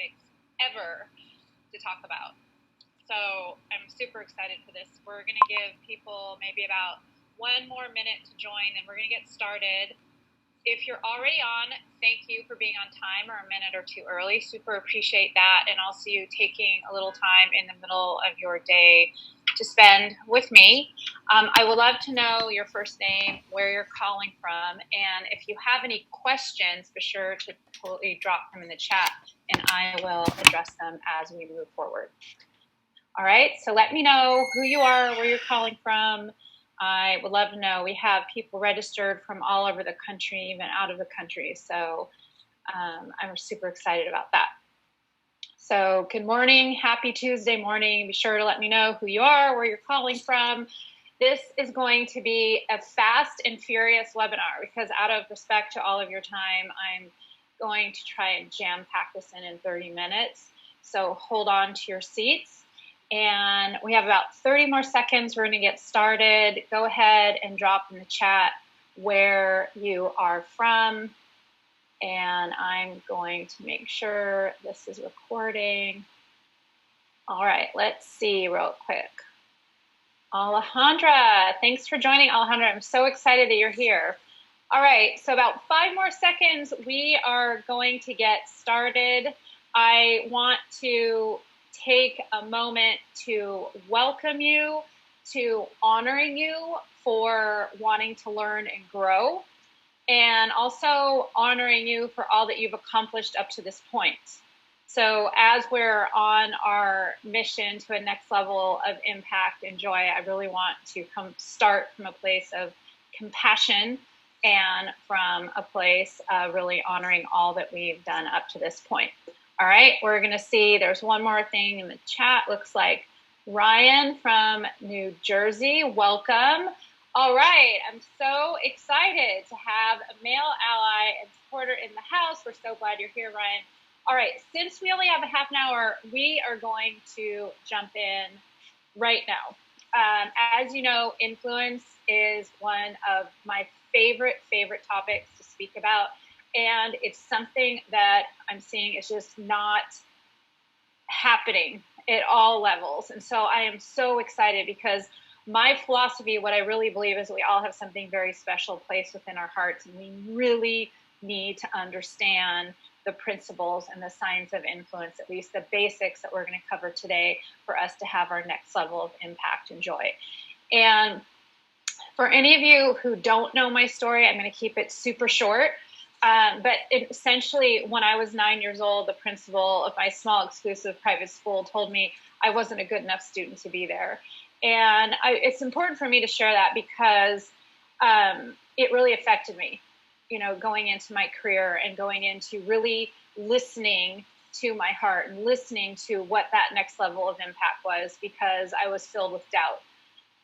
topics ever to talk about. So I'm super excited for this. We're going to give people maybe about 1 more minute to join, and we're going to get started. If you're already on, thank you for being on time or a minute or two early. Super appreciate that. And also you taking a little time in the middle of your day to spend with me. I would love to know your first name, where you're calling from, and if you have any questions, be sure to totally drop them in the chat, and I will address them as we move forward. All right, so let me know who you are, where you're calling from. I would love to know. We have people registered from all over the country, even out of the country. So I'm super excited about that. So good morning. Happy Tuesday morning. Be sure to let me know who you are, where you're calling from. This is going to be a fast and furious webinar because out of respect to all of your time, I'm going to try and jam pack this in 30 minutes. So hold on to your seats. And we have about 30 more seconds. We're going to get started. Go ahead and drop in the chat where you are from. And I'm going to make sure this is recording. All right, let's see real quick. Alejandra, thanks for joining, Alejandra. I'm so excited that you're here. All right, so about 5 more seconds, we are going to get started. I want to take a moment to welcome you, to honoring you for wanting to learn and grow, and also honoring you for all that you've accomplished up to this point. So as we're on our mission to a next level of impact and joy, I really want to start from a place of compassion and from a place of really honoring all that we've done up to this point. All right, we're going to see there's one more thing in the chat. Looks like Ryan from New Jersey. Welcome. All right, I'm so excited to have a male ally and supporter in the house. We're so glad you're here, Ryan. All right, since we only have a half an hour, we are going to jump in right now. As you know, influence is one of my favorite topics to speak about. And it's something that I'm seeing is just not happening at all levels. And so I am so excited because my philosophy, what I really believe is we all have something very special placed within our hearts. And we really need to understand the principles and the science of influence, at least the basics that we're going to cover today for us to have our next level of impact and joy. And for any of you who don't know my story, I'm going to keep it super short. But essentially, when I was 9 years old, the principal of my small exclusive private school told me I wasn't a good enough student to be there. And it's important for me to share that because it really affected me, going into my career and going into really listening to my heart and listening to what that next level of impact was because I was filled with doubt.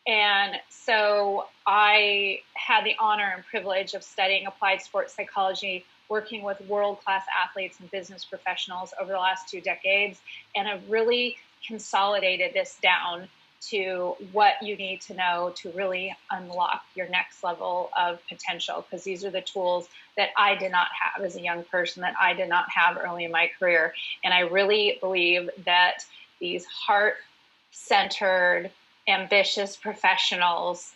And so I had the honor and privilege of studying applied sports psychology, working with world-class athletes and business professionals over the last 2 decades. And I've really consolidated this down to what you need to know to really unlock your next level of potential. Because these are the tools that I did not have as a young person, that I did not have early in my career. And I really believe that these heart-centered, ambitious professionals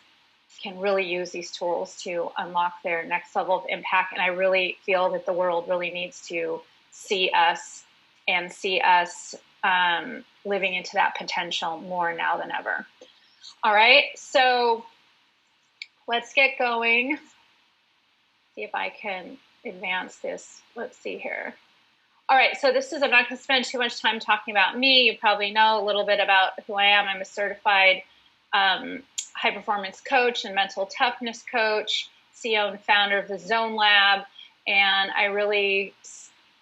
can really use these tools to unlock their next level of impact. And I really feel that the world really needs to see us and see us living into that potential more now than ever. All right, so let's get going. See if I can advance this. Let's see here. All right, so I'm not going to spend too much time talking about me. You probably know a little bit about who I am. I'm a certified high performance coach and mental toughness coach, CEO and founder of the Zone Lab. And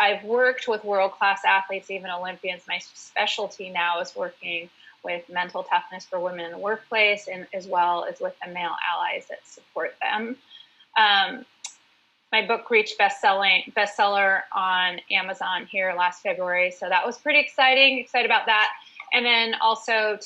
I've worked with world-class athletes, even Olympians. My specialty now is working with mental toughness for women in the workplace, and as well as with the male allies that support them. My book reached bestseller on Amazon here last February, so that was pretty excited about that. And then also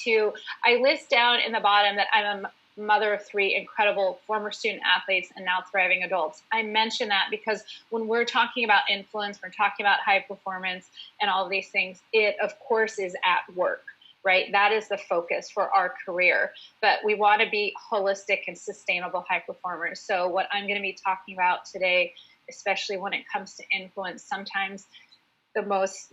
I list down in the bottom that I'm mother of 3 incredible former student athletes and now thriving adults. I mention that because when we're talking about influence, we're talking about high performance and all of these things, it of course is at work, right? That is the focus for our career, but we want to be holistic and sustainable high performers. So what I'm going to be talking about today, especially when it comes to influence, sometimes the most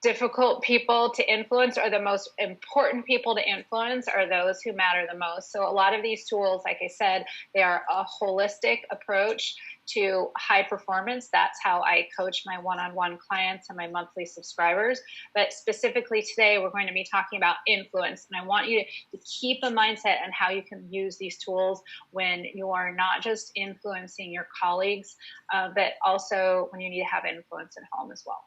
difficult people to influence or the most important people to influence are those who matter the most. So a lot of these tools, like I said, they are a holistic approach to high performance. That's how I coach my one-on-one clients and my monthly subscribers. But specifically today, we're going to be talking about influence. And I want you to keep a mindset on how you can use these tools when you are not just influencing your colleagues, but also when you need to have influence at home as well.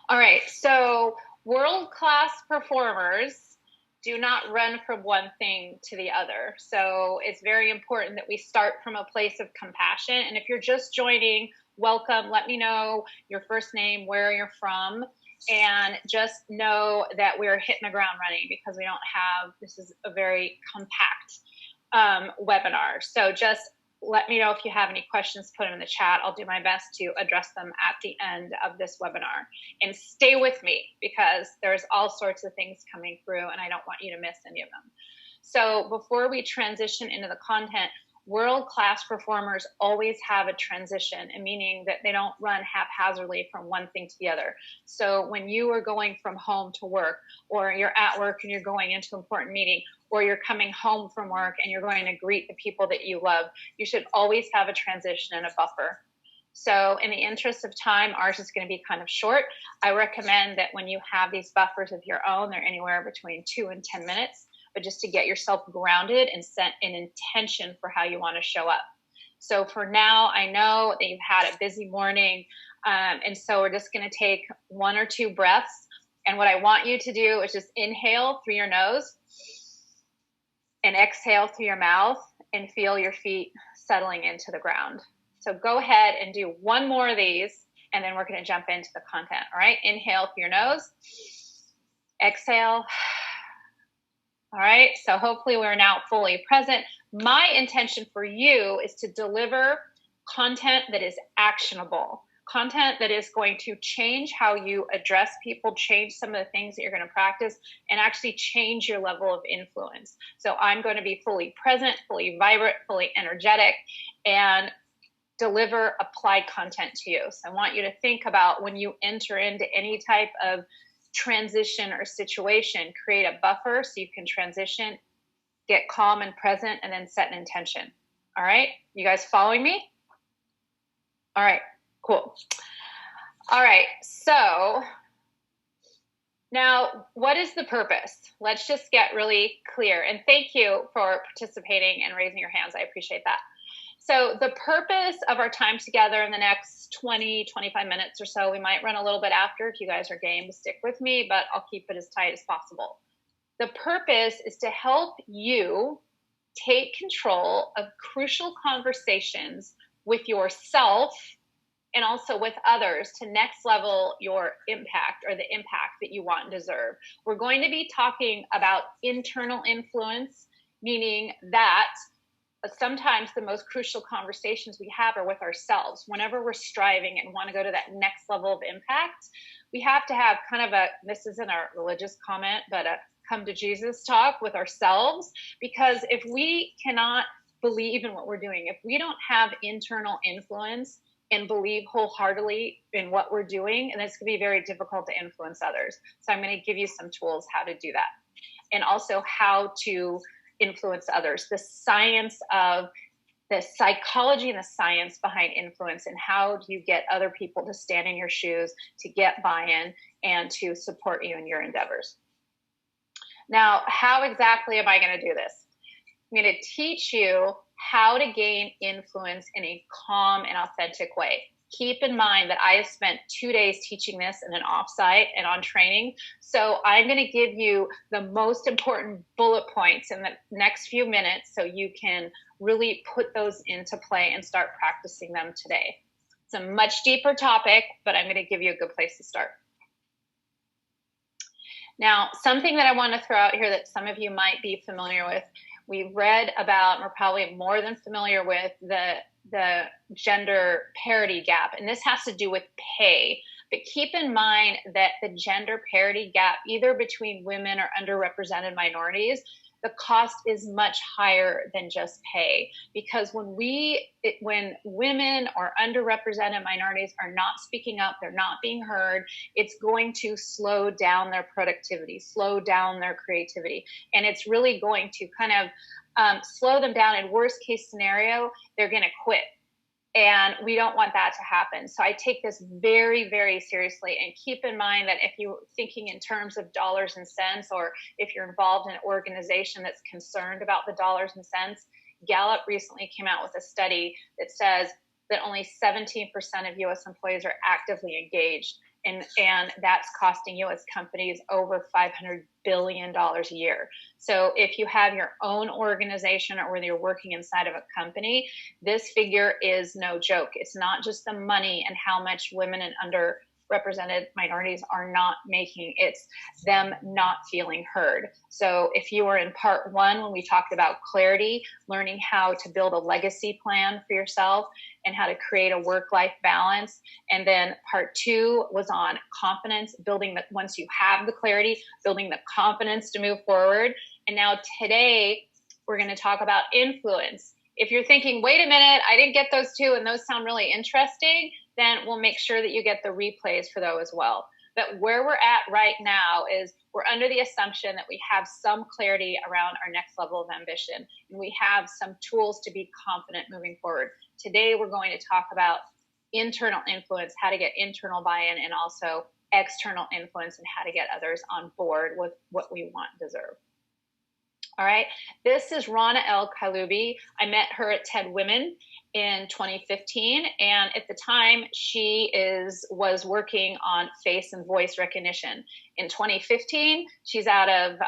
All right, so world-class performers do not run from one thing to the other. So it's very important that we start from a place of compassion. And if you're just joining, welcome. Let me know your first name, where you're from, and just know that we're hitting the ground running because we don't have, this is a very compact webinar. So just let me know if you have any questions, put them in the chat. I'll do my best to address them at the end of this webinar. And stay with me because there's all sorts of things coming through and I don't want you to miss any of them. So before we transition into the content, world-class performers always have a transition, meaning that they don't run haphazardly from one thing to the other. So when you are going from home to work, or you're at work and you're going into an important meeting, or you're coming home from work and you're going to greet the people that you love, you should always have a transition and a buffer. So in the interest of time, ours is going to be kind of short. I recommend that when you have these buffers of your own, they're anywhere between 2 and 10 minutes, but just to get yourself grounded and set an intention for how you want to show up. So for now, I know that you've had a busy morning, and so we're just going to take 1 or 2 breaths. And what I want you to do is just inhale through your nose and exhale through your mouth and feel your feet settling into the ground. So go ahead and do 1 more of these, and then we're going to jump into the content. All right, inhale through your nose, exhale. All right, so hopefully we're now fully present. My intention for you is to deliver content that is actionable, content that is going to change how you address people, change some of the things that you're going to practice, and actually change your level of influence. So I'm going to be fully present, fully vibrant, fully energetic, and deliver applied content to you. So I want you to think about when you enter into any type of transition or situation, create a buffer so you can transition, get calm and present, and then set an intention. All right, you guys following me? All right, cool. All right, so now what is the purpose? Let's just get really clear. And thank you for participating and raising your hands. I appreciate that. So the purpose of our time together in the next 20, 25 minutes or so, we might run a little bit after if you guys are game to stick with me, but I'll keep it as tight as possible. The purpose is to help you take control of crucial conversations with yourself and also with others to next level your impact or the impact that you want and deserve. We're going to be talking about internal influence, meaning that sometimes the most crucial conversations we have are with ourselves. Whenever we're striving and want to go to that next level of impact, we have to have kind of a, this isn't a religious comment, but a come to Jesus talk with ourselves. Because if we cannot believe in what we're doing, if we don't have internal influence and believe wholeheartedly in what we're doing, and it's going to be very difficult to influence others. So I'm going to give you some tools how to do that. And also how to influence others, the science of the psychology and the science behind influence, and how do you get other people to stand in your shoes, to get buy-in, and to support you in your endeavors. Now, how exactly am I going to do this? I'm going to teach you how to gain influence in a calm and authentic way. Keep in mind that I have spent 2 days teaching this in an offsite and on training. So I'm going to give you the most important bullet points in the next few minutes so you can really put those into play and start practicing them today. It's a much deeper topic, but I'm going to give you a good place to start. Now, something that I want to throw out here that some of you might be familiar with, We've read about, and we're probably more than familiar with the gender parity gap. And this has to do with pay. But keep in mind that the gender parity gap, either between women or underrepresented minorities, the cost is much higher than just pay, because when women or underrepresented minorities are not speaking up, they're not being heard, it's going to slow down their productivity, slow down their creativity, and it's really going to kind of slow them down. In worst case scenario, they're going to quit. And we don't want that to happen. So I take this very, very seriously. And keep in mind that if you're thinking in terms of dollars and cents, or if you're involved in an organization that's concerned about the dollars and cents, Gallup recently came out with a study that says that only 17% of U.S. employees are actively engaged. And that's costing U.S. companies over $500 billion a year. So if you have your own organization, or whether you're working inside of a company, this figure is no joke. It's not just the money and how much women and underrepresented minorities are not making, it's them not feeling heard. So if you were in part one, when we talked about clarity, learning how to build a legacy plan for yourself and how to create a work-life balance, and then part two was on confidence, once you have the clarity, building the confidence to move forward. And now today we're going to talk about influence. If you're thinking, wait a minute, I didn't get those two and those sound really interesting, then we'll make sure that you get the replays for those as well. But where we're at right now is we're under the assumption that we have some clarity around our next level of ambition, and we have some tools to be confident moving forward. Today, we're going to talk about internal influence, how to get internal buy-in, and also external influence, and how to get others on board with what we want and deserve. All right, this is Rana El Kaloubi. I met her at TED Women in 2015, and at the time she was working on face and voice recognition. In 2015, she's out of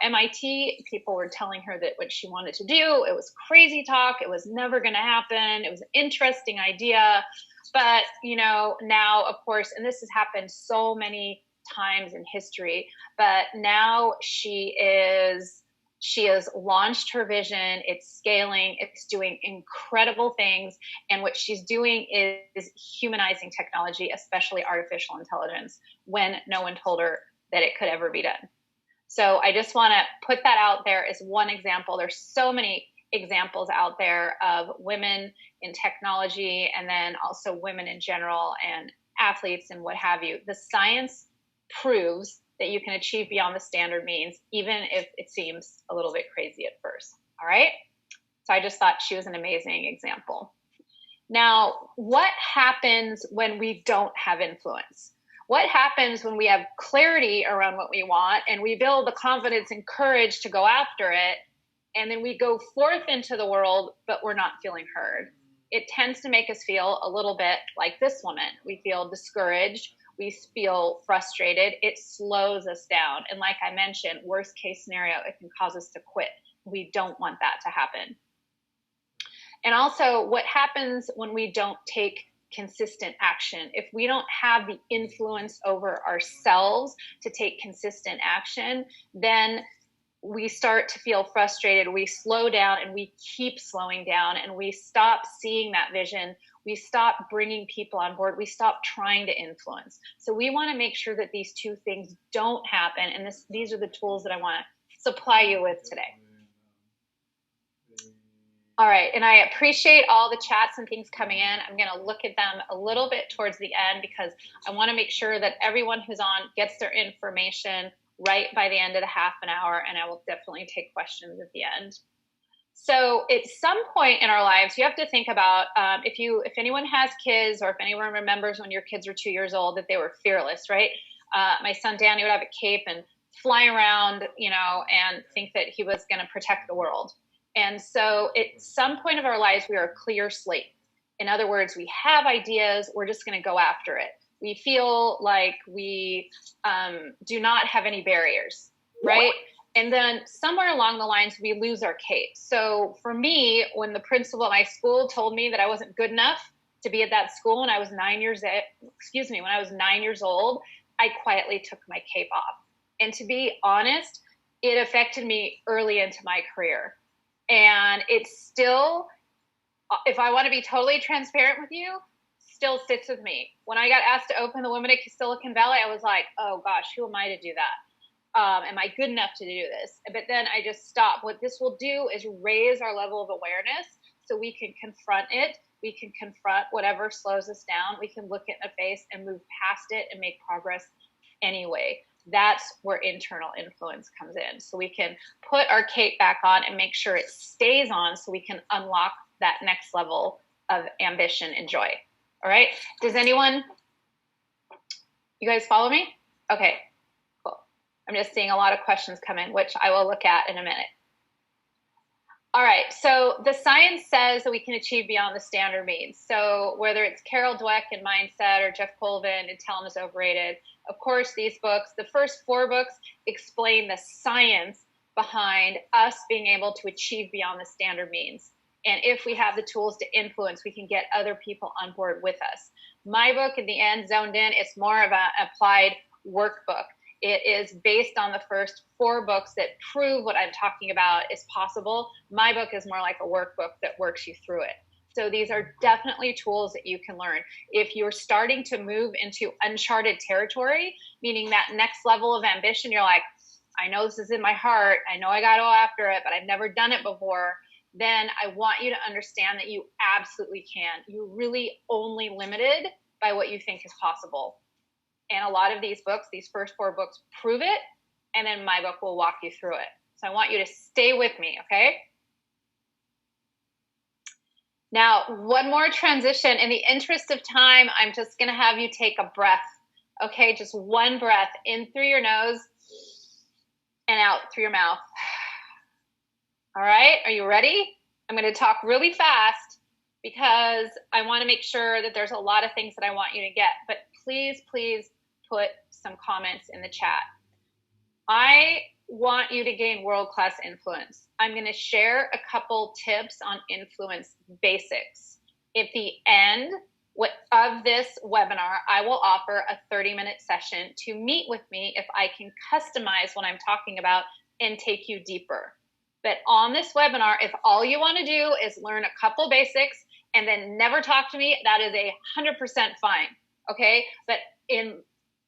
MIT. People were telling her that what she wanted to do, it was crazy talk, it was never going to happen, it was an interesting idea. But now, of course, and this has happened so many times in history, but now she has launched her vision. It's scaling. It's doing incredible things. And what she's doing is humanizing technology, especially artificial intelligence, when no one told her that it could ever be done. So I just want to put that out there as one example. There's so many examples out there of women in technology, and then also women in general, and athletes and what have you. The science proves that you can achieve beyond the standard means, even if it seems a little bit crazy at first. All right. So I just thought she was an amazing example. Now, what happens when we don't have influence? What happens when we have clarity around what we want and we build the confidence and courage to go after it, and then we go forth into the world, but we're not feeling heard? It tends to make us feel a little bit like this woman. We feel discouraged. We feel frustrated. It slows us down. And like I mentioned, worst case scenario, it can cause us to quit. We don't want that to happen. And also, what happens when we don't take consistent action? If we don't have the influence over ourselves to take consistent action, then we start to feel frustrated. We slow down, and we keep slowing down, and we stop seeing that vision. We stop bringing people on board. We stop trying to influence. So we want to make sure that these two things don't happen. And these are the tools that I want to supply you with today. All right. And I appreciate all the chats and things coming in. I'm going to look at them a little bit towards the end, because I want to make sure that everyone who's on gets their information right by the end of the half an hour. And I will definitely take questions at the end. So at some point in our lives, you have to think about if anyone has kids, or if anyone remembers when your kids were 2 years old, that they were fearless, right? My son Danny would have a cape and fly around, and think that he was going to protect the world. And so at some point of our lives, we are a clear slate. In other words, we have ideas. We're just going to go after it. We feel like we do not have any barriers, right? And then somewhere along the lines, we lose our cape. So for me, when the principal at my school told me that I wasn't good enough to be at that school when I was 9 years old, I quietly took my cape off. And to be honest, it affected me early into my career. And it's still, if I want to be totally transparent with you, still sits with me. When I got asked to open the Women at Silicon Valley, I was like, oh gosh, who am I to do that? Am I good enough to do this? But then I just stopped. What this will do is raise our level of awareness so we can confront it. We can confront whatever slows us down. We can look it in the face and move past it and make progress anyway. That's where internal influence comes in. So we can put our cape back on and make sure it stays on so we can unlock that next level of ambition and joy. All right. Does anyone, you guys follow me? Okay, cool. I'm just seeing a lot of questions come in, which I will look at in a minute. All right, so the science says that we can achieve beyond the standard means. So whether it's Carol Dweck in Mindset or Jeff Colvin in Talent is Overrated, of course, these books, the first 4 books explain the science behind us being able to achieve beyond the standard means. And if we have the tools to influence, we can get other people on board with us. My book, in the end, Zoned In, it's more of an applied workbook. It is based on the first 4 books that prove what I'm talking about is possible. My book is more like a workbook that works you through it. So these are definitely tools that you can learn. If you're starting to move into uncharted territory, meaning that next level of ambition, you're like, I know this is in my heart. I know I got to go after it, but I've never done it before. Then I want you to understand that you absolutely can. You're really only limited by what you think is possible. And a lot of these books, these first 4 books, prove it. And then my book will walk you through it. So I want you to stay with me, okay? Now, one more transition. In the interest of time, I'm just going to have you take a breath, okay? Just one breath in through your nose and out through your mouth. All right, are you ready? I'm going to talk really fast because I want to make sure that there's a lot of things that I want you to get. But please, please put some comments in the chat. I want you to gain world-class influence. I'm going to share a couple tips on influence basics. At the end of this webinar, I will offer a 30-minute session to meet with me if I can customize what I'm talking about and take you deeper. But on this webinar, if all you want to do is learn a couple basics and then never talk to me, that is 100% fine, okay? But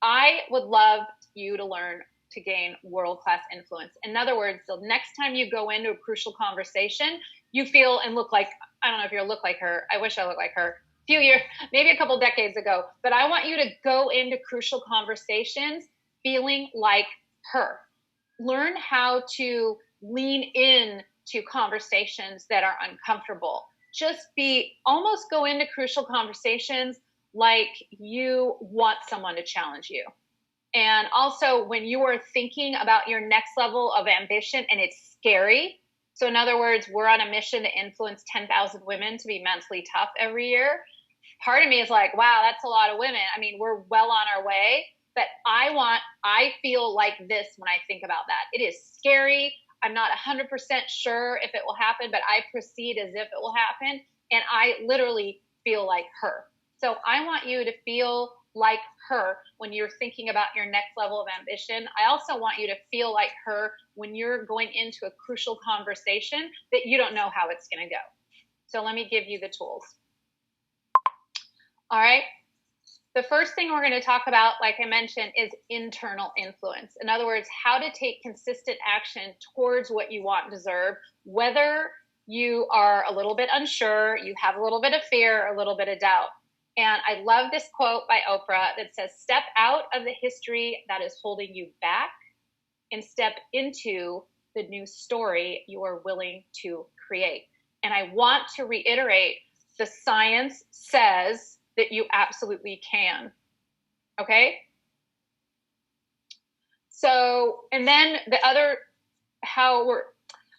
I would love you to learn to gain world-class influence. In other words, the next time you go into a crucial conversation, you feel and look like, I don't know if you look like her. I wish I looked like her. A few years, maybe a couple decades ago. But I want you to go into crucial conversations feeling like her. Learn how to lean in to conversations that are uncomfortable. Just almost go into crucial conversations like you want someone to challenge you. And also when you are thinking about your next level of ambition and it's scary. So in other words, we're on a mission to influence 10,000 women to be mentally tough every year. Part of me is like, wow, that's a lot of women. I mean, we're well on our way, but I feel like this when I think about that. It is scary. I'm not 100% sure if it will happen, but I proceed as if it will happen. And I literally feel like her. So I want you to feel like her when you're thinking about your next level of ambition. I also want you to feel like her when you're going into a crucial conversation that you don't know how it's going to go. So let me give you the tools. All right. The first thing we're going to talk about, like I mentioned, is internal influence. In other words, how to take consistent action towards what you want and deserve, whether you are a little bit unsure, you have a little bit of fear, or a little bit of doubt. And I love this quote by Oprah that says, step out of the history that is holding you back and step into the new story you are willing to create. And I want to reiterate, the science says that you absolutely can. Okay? So, and then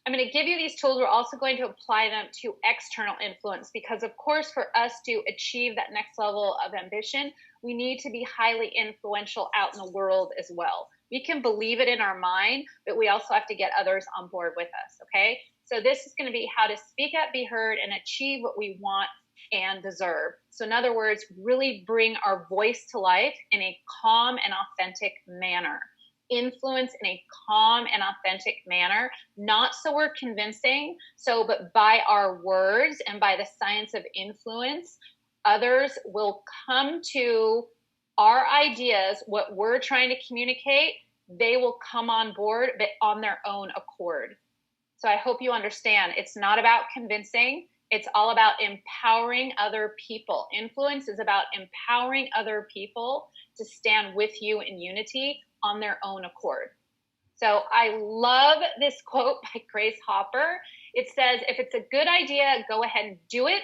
I'm going to give you these tools. We're also going to apply them to external influence because, of course, for us to achieve that next level of ambition, we need to be highly influential out in the world as well. We can believe it in our mind, but we also have to get others on board with us, okay? So this is going to be how to speak up, be heard, and achieve what we want and deserve. So in other words, really bring our voice to life in a calm and authentic manner. influence in a calm and authentic manner, not so we're convincing, but by our words and by the science of influence, others will come to our ideas, what we're trying to communicate. They will come on board, but on their own accord. So I hope you understand, it's not about convincing. It's all about empowering other people. Influence is about empowering other people to stand with you in unity on their own accord. So I love this quote by Grace Hopper. It says, if it's a good idea, go ahead and do it.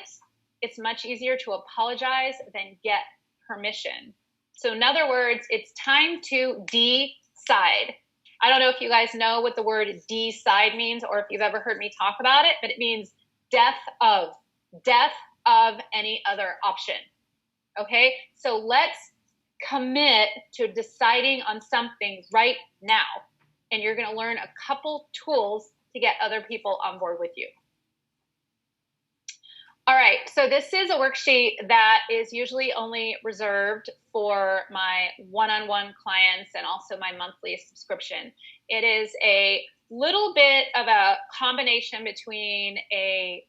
It's much easier to apologize than get permission. So in other words, it's time to decide. I don't know if you guys know what the word decide means or if you've ever heard me talk about it, but it means death of any other option. Okay, so let's commit to deciding on something right now. And you're going to learn a couple tools to get other people on board with you. All right, so this is a worksheet that is usually only reserved for my one-on-one clients and also my monthly subscription. It is a little bit of a combination between a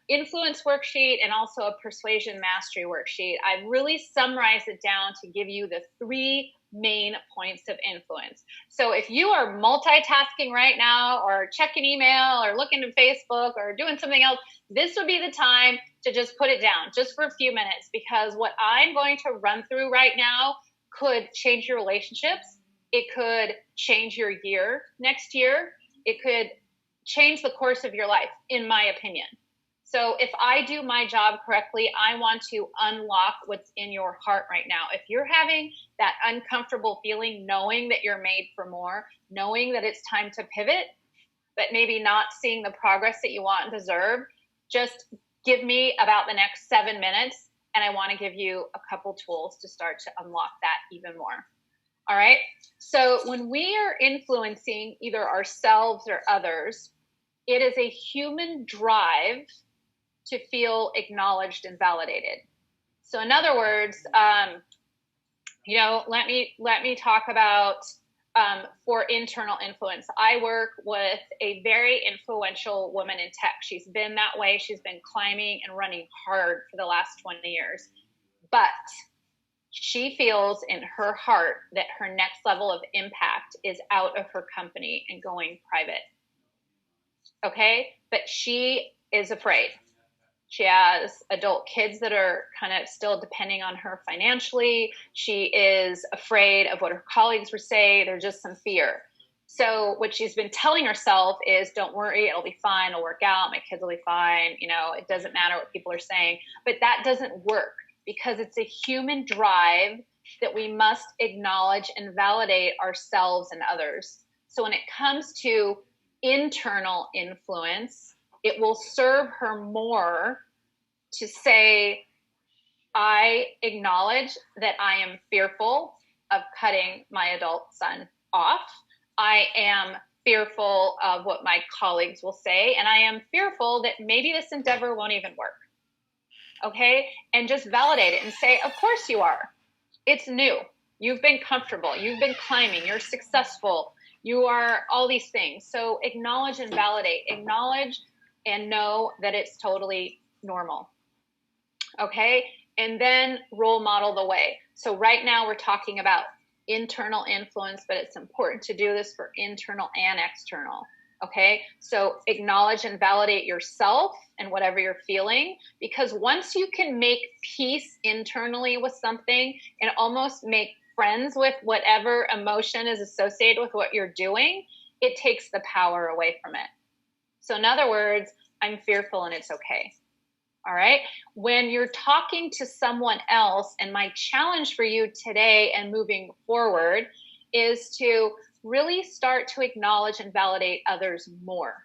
influence worksheet and also a persuasion mastery worksheet. I've really summarized it down to give you the 3 main points of influence. So if you are multitasking right now or checking email or looking at Facebook or doing something else, this would be the time to just put it down just for a few minutes, because what I'm going to run through right now could change your relationships. It could change your year next year. It could change the course of your life, in my opinion. So if I do my job correctly, I want to unlock what's in your heart right now. If you're having that uncomfortable feeling, knowing that you're made for more, knowing that it's time to pivot, but maybe not seeing the progress that you want and deserve, just give me about the next 7 minutes, and I want to give you a couple tools to start to unlock that even more. All right. So when we are influencing either ourselves or others, it is a human drive to feel acknowledged and validated. So in other words, let me talk about for internal influence. I work with a very influential woman in tech. She's been that way. She's been climbing and running hard for the last 20 years. But she feels in her heart that her next level of impact is out of her company and going private. Okay? But she is afraid. She has adult kids that are kind of still depending on her financially. She is afraid of what her colleagues will say. There's just some fear. So what she's been telling herself is, don't worry, it'll be fine. It'll work out. My kids will be fine. It doesn't matter what people are saying. But that doesn't work, because it's a human drive that we must acknowledge and validate ourselves and others. So when it comes to internal influence, it will serve her more to say, I acknowledge that I am fearful of cutting my adult son off. I am fearful of what my colleagues will say, and I am fearful that maybe this endeavor won't even work. Okay? And just validate it and say, of course you are. It's new. You've been comfortable. You've been climbing. You're successful. You are all these things. So acknowledge and validate. Acknowledge and know that it's totally normal. Okay? And then role model the way. So right now we're talking about internal influence, but it's important to do this for internal and external. Okay? So acknowledge and validate yourself and whatever you're feeling, because once you can make peace internally with something and almost make friends with whatever emotion is associated with what you're doing, it takes the power away from it. So in other words, I'm fearful and it's okay. All right. When you're talking to someone else, and my challenge for you today and moving forward is to really start to acknowledge and validate others more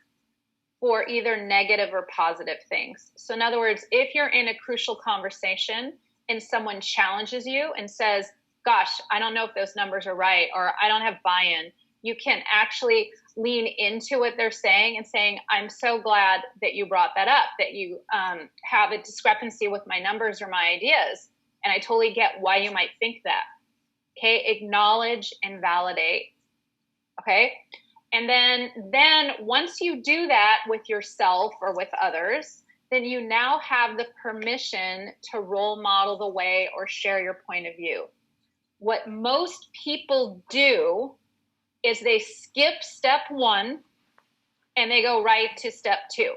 for either negative or positive things. So in other words, if you're in a crucial conversation and someone challenges you and says, gosh, I don't know if those numbers are right, or I don't have buy-in, you can actually lean into what they're saying and saying, I'm so glad that you brought that up, that you have a discrepancy with my numbers or my ideas. And I totally get why you might think that. Okay, acknowledge and validate. Okay, and then once you do that with yourself or with others, then you now have the permission to role model the way or share your point of view. What most people do is they skip step 1 and they go right to step 2.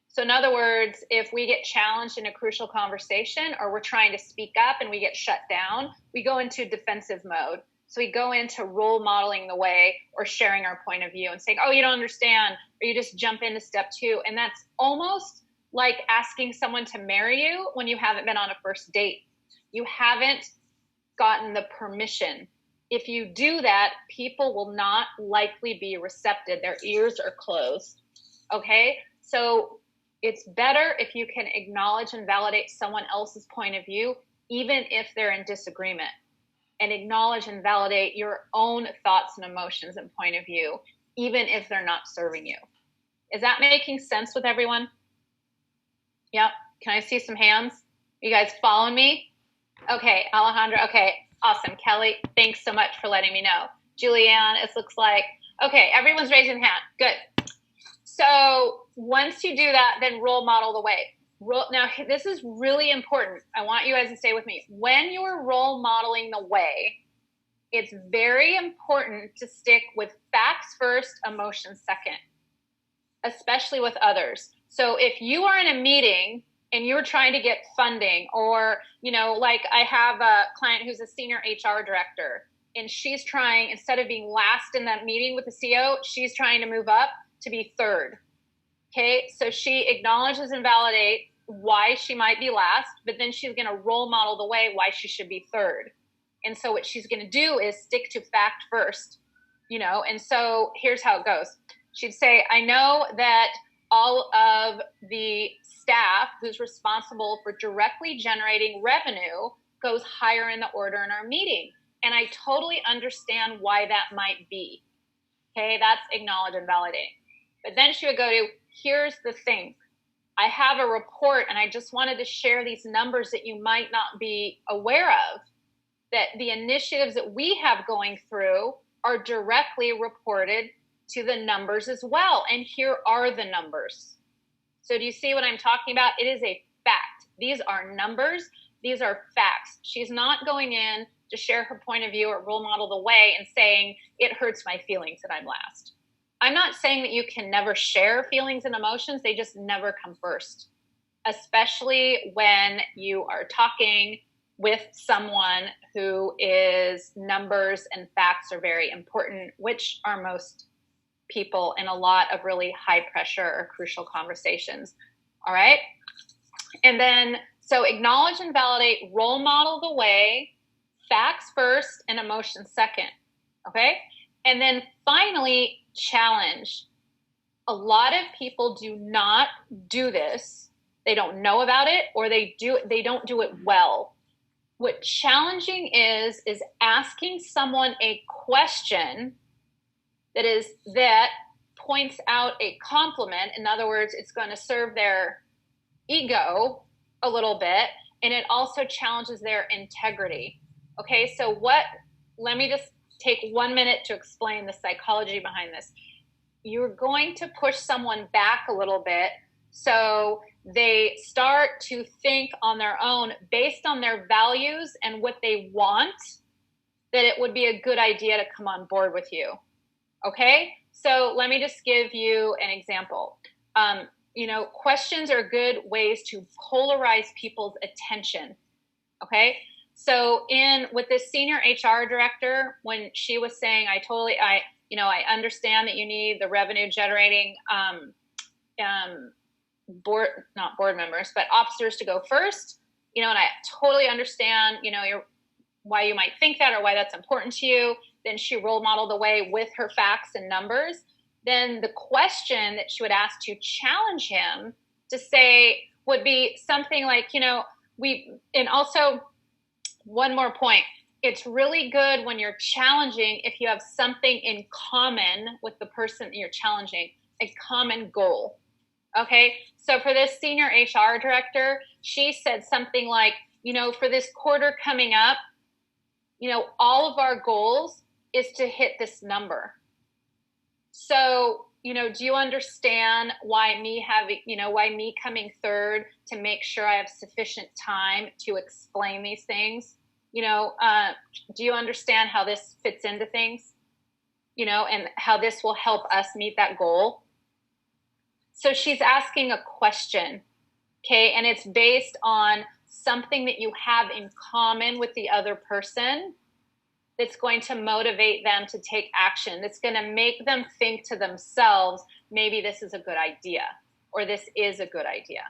So in other words, if we get challenged in a crucial conversation or we're trying to speak up and we get shut down, we go into defensive mode. So we go into role modeling the way or sharing our point of view and saying, oh, you don't understand, or you just jump into step 2. And that's almost like asking someone to marry you when you haven't been on a first date. You haven't gotten the permission. If you do that, people will not likely be receptive. Their ears are closed. Okay? So it's better if you can acknowledge and validate someone else's point of view, even if they're in disagreement, and acknowledge and validate your own thoughts and emotions and point of view, even if they're not serving you. Is that making sense with everyone? Yep. Can I see some hands? You guys following me? Okay, Alejandra. Okay, awesome. Kelly, thanks so much for letting me know. Julianne, it looks like, okay, everyone's raising their hand. Good. So once you do that, then role model the way. Now, this is really important. I want you guys to stay with me. When you're role modeling the way, it's very important to stick with facts first, emotions second, especially with others. So if you are in a meeting and you're trying to get funding, or, like I have a client who's a senior HR director, and she's trying, instead of being last in that meeting with the CEO, she's trying to move up to be third. Okay, so she acknowledges and validates why she might be last, but then she's going to role model the way why she should be third. And so what she's going to do is stick to fact first, and so here's how it goes. She'd say, I know that all of the staff who's responsible for directly generating revenue goes higher in the order in our meeting. And I totally understand why that might be. Okay, that's acknowledge and validate. But then she would go to, here's the thing. I have a report and I just wanted to share these numbers that you might not be aware of, that the initiatives that we have going through are directly reported to the numbers as well. And here are the numbers. So do you see what I'm talking about? It is a fact. These are numbers. These are facts. She's not going in to share her point of view or role model the way and saying, it hurts my feelings that I'm last. I'm not saying that you can never share feelings and emotions. They just never come first, especially when you are talking with someone who is numbers and facts are very important, which are most people in a lot of really high pressure or crucial conversations. All right. And then, so acknowledge and validate, role model the way, facts first and emotions second. Okay. And then finally, challenge. A lot of people do not do this. They don't know about it, or they don't do it well. What challenging is asking someone a question that points out a compliment. In other words, it's going to serve their ego a little bit, and it also challenges their integrity. Okay, so let me just take 1 minute to explain the psychology behind this. You're going to push someone back a little bit so they start to think on their own based on their values and what they want, that it would be a good idea to come on board with you. Okay, so let me just give you an example. Questions are good ways to polarize people's attention. Okay, so with this senior HR director, when she was saying, I understand that you need the revenue generating not board members, but officers to go first, and I totally understand, why you might think that or why that's important to you. Then she role modeled the way with her facts and numbers. Then the question that she would ask to challenge him to say would be something like, and also one more point. It's really good when you're challenging if you have something in common with the person that you're challenging, a common goal. Okay, so for this senior HR director, she said something like, for this quarter coming up, all of our goals is to hit this number. So, do you understand why me coming third to make sure I have sufficient time to explain these things? Do you understand how this fits into things? And how this will help us meet that goal? So she's asking a question, okay? And it's based on something that you have in common with the other person that's going to motivate them to take action, that's going to make them think to themselves, maybe this is a good idea, or this is a good idea,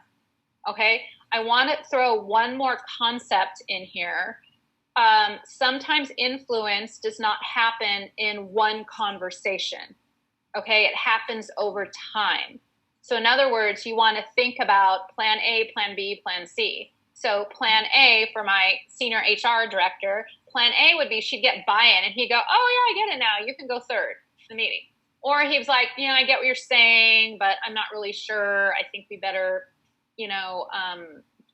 okay? I want to throw one more concept in here. Sometimes influence does not happen in one conversation, okay? It happens over time. So in other words, you want to think about plan A, plan B, plan C. So plan A for my senior HR director, plan A would be she'd get buy-in and he'd go, oh yeah, I get it now. You can go third in the meeting. Or he was like, I get what you're saying, but I'm not really sure. I think we better,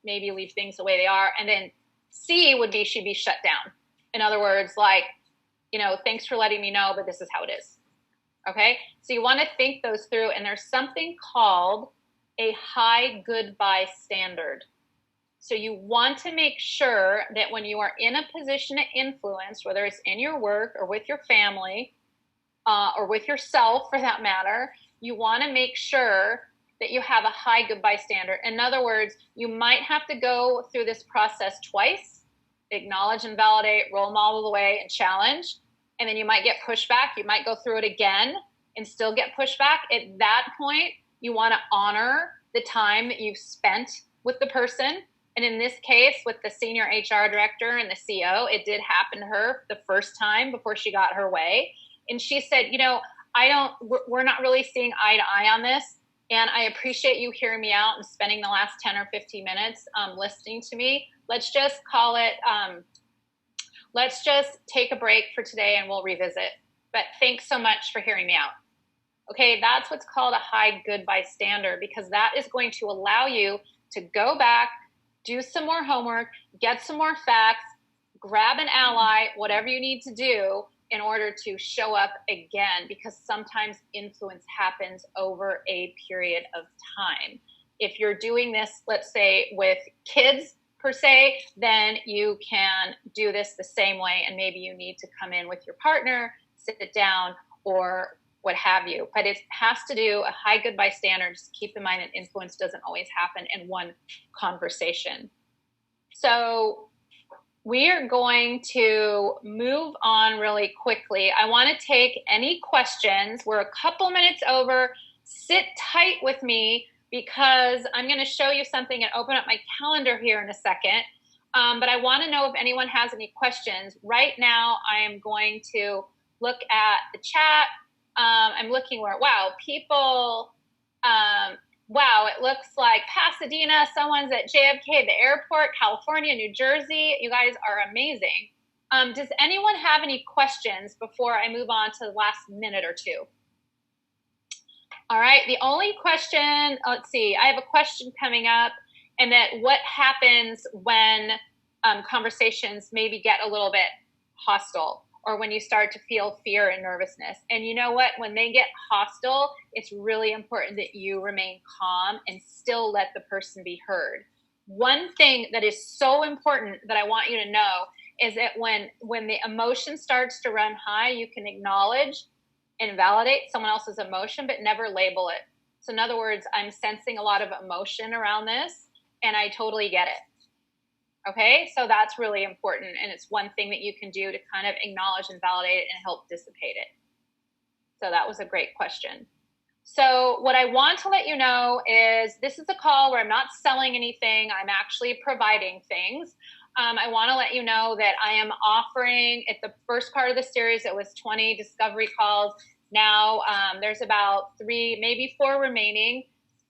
maybe leave things the way they are. And then C would be she'd be shut down. In other words, like, thanks for letting me know, but this is how it is. Okay? So you want to think those through, and there's something called a high goodbye standard. So you want to make sure that when you are in a position of influence, whether it's in your work or with your family, or with yourself for that matter, you want to make sure that you have a high goodbye standard. In other words, you might have to go through this process twice, acknowledge and validate, roll them all the way, and challenge. And then you might get pushback. You might go through it again and still get pushback. At that point, you want to honor the time that you've spent with the person. And in this case, with the senior HR director and the CO, it did happen to her the first time before she got her way. And she said, we're not really seeing eye to eye on this. And I appreciate you hearing me out and spending the last 10 or 15 minutes listening to me. Let's just call it, let's just take a break for today and we'll revisit. But thanks so much for hearing me out. Okay, that's what's called a high goodbye standard, because that is going to allow you to go back, do some more homework, get some more facts, grab an ally, whatever you need to do in order to show up again, because sometimes influence happens over a period of time. If you're doing this, let's say with kids per se, then you can do this the same way, and maybe you need to come in with your partner, sit down, or what have you. But it has to do a high goodbye standard. Just keep in mind that influence doesn't always happen in one conversation. So we are going to move on really quickly. I want to take any questions. We're a couple minutes over. Sit tight with me, because I'm going to show you something and open up my calendar here in a second. But I want to know if anyone has any questions. Right now, I am going to look at the chat. I'm looking where, people, wow, it looks like Pasadena, someone's at JFK, the airport, California, New Jersey. You guys are amazing. Does anyone have any questions before I move on to the last minute or two? All right, the only question, let's see, I have a question coming up, and that what happens when conversations maybe get a little bit hostile, or when you start to feel fear and nervousness. And you know what? When they get hostile, it's really important that you remain calm and still let the person be heard. One thing that is so important that I want you to know is that when the emotion starts to run high, you can acknowledge and validate someone else's emotion, but never label it. So in other words, I'm sensing a lot of emotion around this, and I totally get it. Okay, so that's really important, and it's one thing that you can do to kind of acknowledge and validate it and help dissipate it. So that was a great question. So what I want to let you know is this is a call where I'm not selling anything. I'm actually providing things. I want to let you know that I am offering, at the first part of the series, it was 20 discovery calls. Now there's about 3, maybe 4 remaining.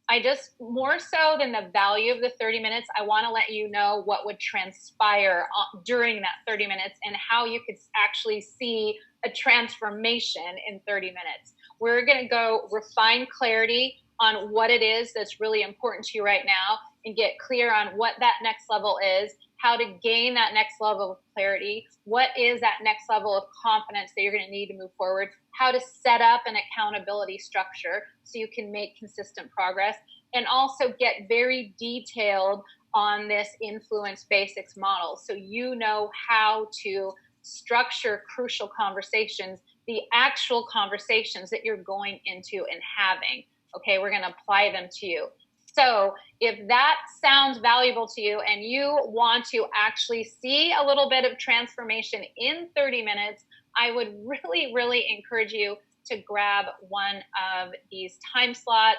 I just, more so than the value of the 30 minutes, I want to let you know what would transpire during that 30 minutes and how you could actually see a transformation in 30 minutes. We're going to go refine clarity on what it is that's really important to you right now and get clear on what that next level is. how to gain that next level of clarity. What is that next level of confidence that you're going to need to move forward? How to set up an accountability structure so you can make consistent progress, and also get very detailed on this influence basics model so you know how to structure crucial conversations, the actual conversations that you're going into and having. Okay, we're going to apply them to you. So if that sounds valuable to you and you want to actually see a little bit of transformation in 30 minutes, I would really, really encourage you to grab one of these time slots.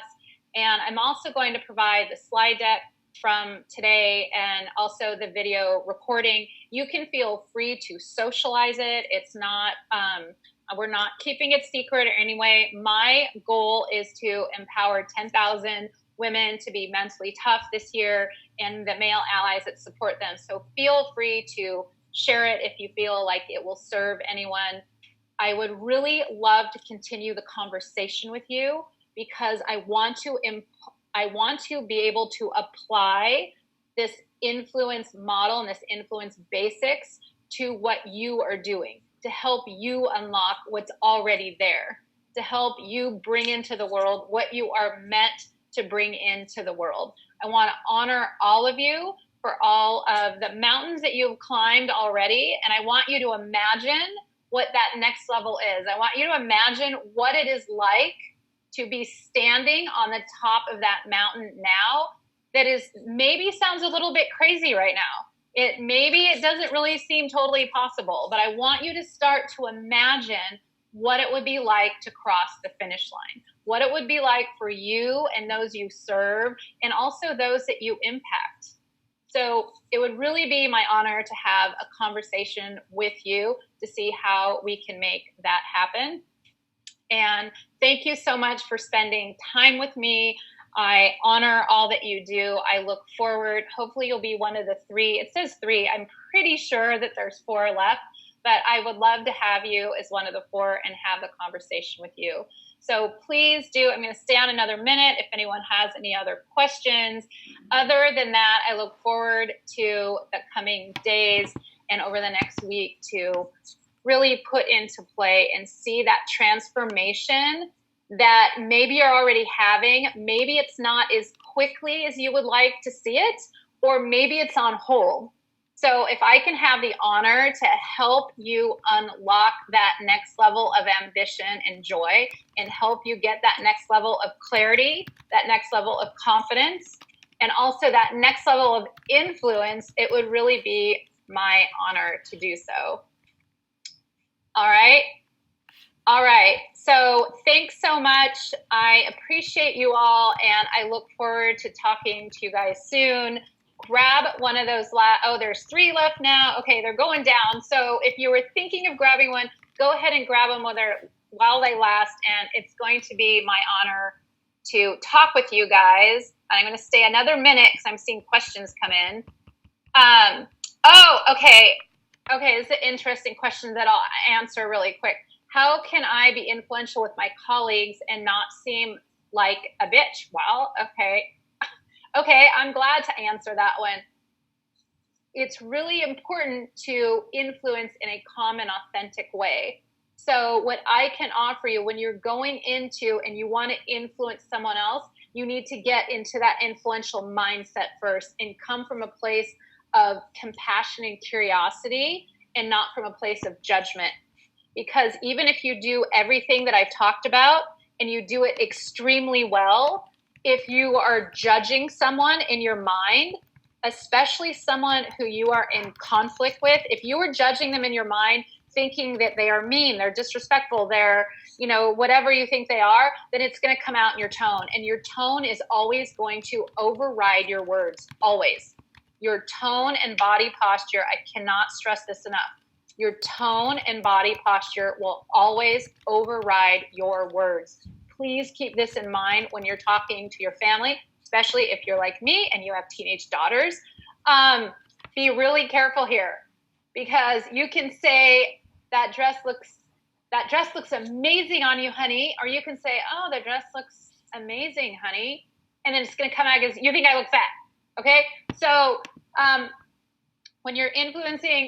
And I'm also going to provide the slide deck from today and also the video recording. You can feel free to socialize it. It's not, we're not keeping it secret or anyway. My goal is to empower 10,000 women to be mentally tough this year, and the male allies that support them. So feel free to share it if you feel like it will serve anyone. I would really love to continue the conversation with you because I want to be able to apply this influence model and this influence basics to what you are doing to help you unlock what's already there, to help you bring into the world what you are meant to bring into the world. I want to honor all of you for all of the mountains that you've climbed already. And I want you to imagine what that next level is. I want you to imagine what it is like to be standing on the top of that mountain now. That is maybe sounds a little bit crazy right now. Maybe it doesn't really seem totally possible, but I want you to start to imagine what it would be like to cross the finish line, what it would be like for you and those you serve, and also those that you impact. So it would really be my honor to have a conversation with you to see how we can make that happen. And thank you so much for spending time with me. I honor all that you do. I look forward. Hopefully you'll be one of the 3. It says 3. I'm pretty sure that there's 4 left, but I would love to have you as one of the 4 and have the conversation with you. So please do. I'm going to stay on another minute if anyone has any other questions. Other than that, I look forward to the coming days and over the next week to really put into play and see that transformation that maybe you're already having. Maybe it's not as quickly as you would like to see it, or maybe it's on hold. So if I can have the honor to help you unlock that next level of ambition and joy and help you get that next level of clarity, that next level of confidence, and also that next level of influence, it would really be my honor to do so. All right. All right. So thanks so much. I appreciate you all, and I look forward to talking to you guys soon. Grab one of those. There's 3 left now. Okay, they're going down. So if you were thinking of grabbing one, go ahead and grab them while they last. And it's going to be my honor to talk with you guys. I'm going to stay another minute because I'm seeing questions come in. Okay. Okay, this is an interesting question that I'll answer really quick. How can I be influential with my colleagues and not seem like a bitch? Well, okay. Okay, I'm glad to answer that one. It's really important to influence in a calm and authentic way. So what I can offer you when you're going into and you want to influence someone else, you need to get into that influential mindset first and come from a place of compassion and curiosity and not from a place of judgment. Because even if you do everything that I've talked about and you do it extremely well, if you are judging someone in your mind, especially someone who you are in conflict with, if you are judging them in your mind, thinking that they are mean, they're disrespectful, they're, whatever you think they are, then it's going to come out in your tone. And your tone is always going to override your words, always. Your tone and body posture, I cannot stress this enough. Your tone and body posture will always override your words. Please keep this in mind when you're talking to your family, especially if you're like me and you have teenage daughters. Be really careful here, because you can say that dress looks amazing on you, honey, or you can say, oh, the dress looks amazing, honey, and then it's going to come out as you think I look fat. Okay, so when you're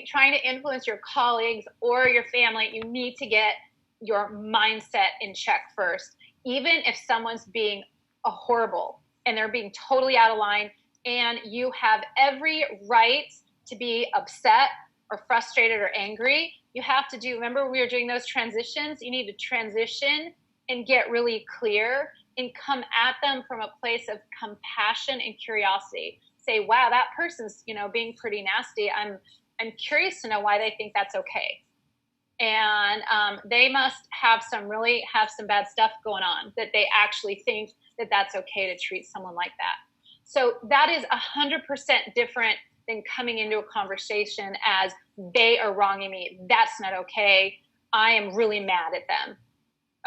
trying to influence your colleagues or your family, you need to get your mindset in check first. Even if someone's being horrible and they're being totally out of line, and you have every right to be upset or frustrated or angry, you have to remember we were doing those transitions, you need to transition and get really clear and come at them from a place of compassion and curiosity. Say, wow, that person's, being pretty nasty. I'm curious to know why they think that's okay. And they must have some bad stuff going on that they actually think that that's okay to treat someone like that. So that is 100% different than coming into a conversation as they are wronging me. That's not okay. I am really mad at them.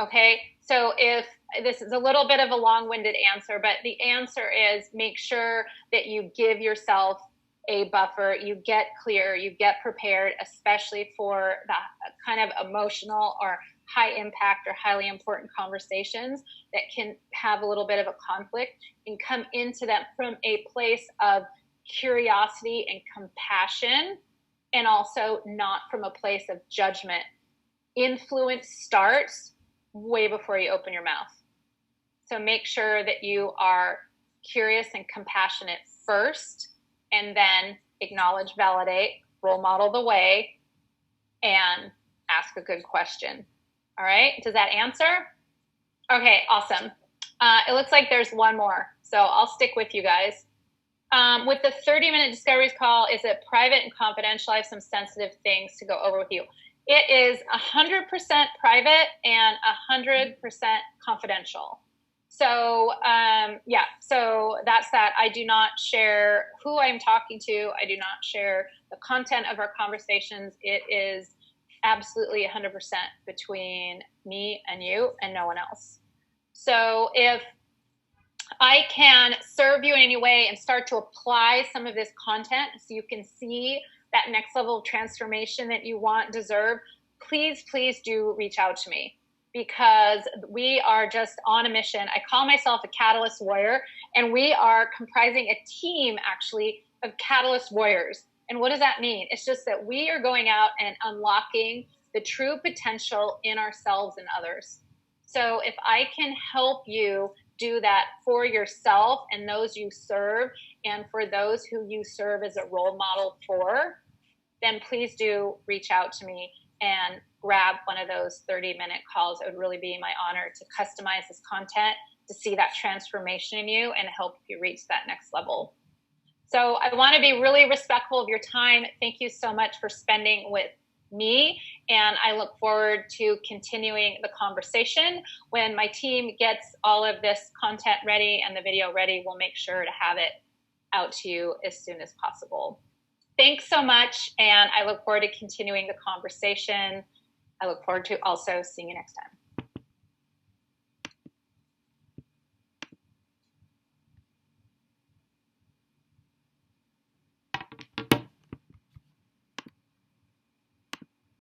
Okay. So if this is a little bit of a long-winded answer, but the answer is make sure that you give yourself a buffer, you get clear, you get prepared, especially for the kind of emotional or high impact or highly important conversations that can have a little bit of a conflict, and come into them from a place of curiosity and compassion, and also not from a place of judgment. Influence starts way before you open your mouth. So make sure that you are curious and compassionate first, and then acknowledge, validate, role model the way, and ask a good question. All right, does that answer? Okay, awesome. It looks like there's one more, so I'll stick with you guys. With the 30-minute discoveries call, is it private and confidential? I have some sensitive things to go over with you. It is 100% private and 100% confidential. So, so that's that. I do not share who I'm talking to. I do not share the content of our conversations. It is absolutely 100% between me and you and no one else. So if I can serve you in any way and start to apply some of this content so you can see that next level of transformation that you deserve, please do reach out to me, because we are just on a mission. I call myself a catalyst warrior, and we are comprising a team actually of catalyst warriors. And what does that mean? It's just that we are going out and unlocking the true potential in ourselves and others. So if I can help you do that for yourself and those you serve, and for those who you serve as a role model for, then please do reach out to me and grab one of those 30-minute calls. It would really be my honor to customize this content, to see that transformation in you and help you reach that next level. So I want to be really respectful of your time. Thank you so much for spending with me, and I look forward to continuing the conversation. When my team gets all of this content ready and the video ready, we'll make sure to have it out to you as soon as possible. Thanks so much, and I look forward to continuing the conversation. I look forward to also seeing you next time.